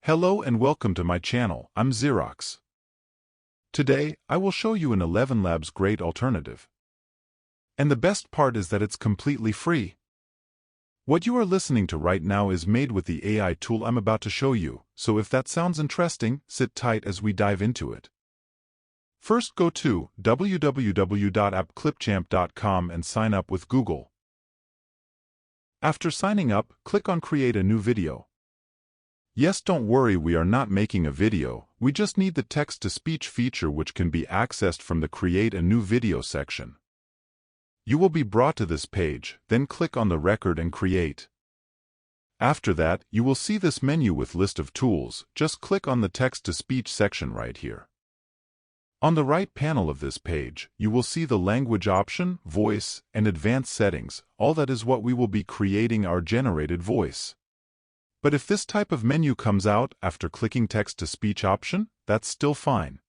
Hello and welcome to my channel. I'm Xerox. Today, I will show you an ElevenLabs great alternative. And the best part is that it's completely free. What you are listening to right now is made with the AI tool I'm about to show you, so if that sounds interesting, sit tight as we dive into it. First, go to www.appclipchamp.com and sign up with Google. After signing up, click on Create a new video. Yes, don't worry, we are not making a video, we just need the text-to-speech feature which can be accessed from the Create a New Video section. You will be brought to this page, then click on the record and create. After that, you will see this menu with list of tools, just click on the text-to-speech section right here. On the right panel of this page, you will see the language option, voice, and advanced settings, all that is what we will be creating our generated voice. But if this type of menu comes out after clicking text-to-speech option, that's still fine.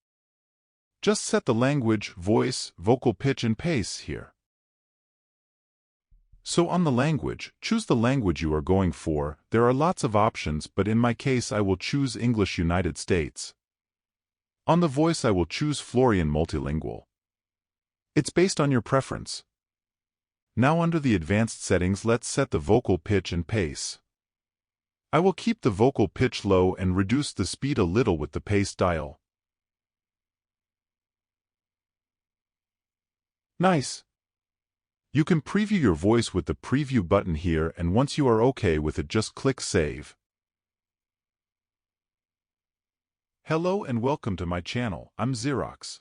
Just set the language, voice, vocal pitch and pace here. So on the language, choose the language you are going for. There are lots of options, but in my case I will choose English United States. On the voice I will choose Florian Multilingual. It's based on your preference. Now under the advanced settings, let's set the vocal pitch and pace. I will keep the vocal pitch low and reduce the speed a little with the pace dial. Nice! You can preview your voice with the preview button here, and once you are okay with it, just click Save. Hello and welcome to my channel. I'm Xerox.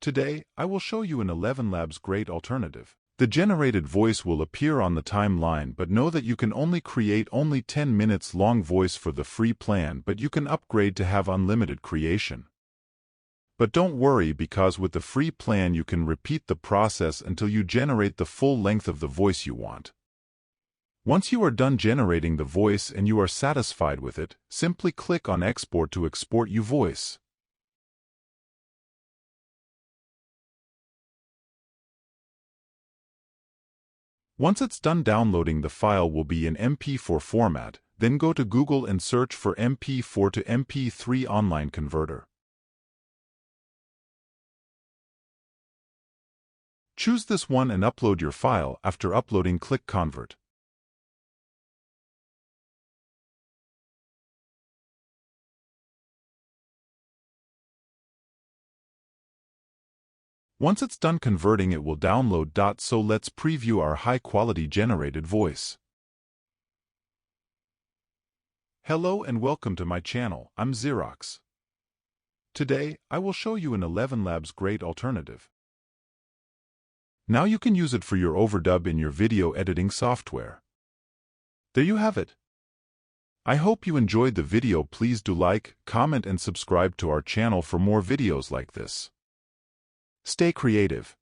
Today, I will show you an ElevenLabs great alternative. The generated voice will appear on the timeline, but know that you can only create 10 minutes long voice for the free plan, but you can upgrade to have unlimited creation. But don't worry, because with the free plan you can repeat the process until you generate the full length of the voice you want. Once you are done generating the voice and you are satisfied with it, simply click on Export to export your voice. Once it's done downloading, the file will be in MP4 format, then go to Google and search for MP4 to MP3 online converter. Choose this one and upload your file. After uploading, click Convert. Once it's done converting, it will download. So let's preview our high-quality generated voice. Hello and welcome to my channel. I'm Xerox. Today, I will show you an ElevenLabs great alternative. Now you can use it for your overdub in your video editing software. There you have it. I hope you enjoyed the video. Please do like, comment and subscribe to our channel for more videos like this. Stay creative.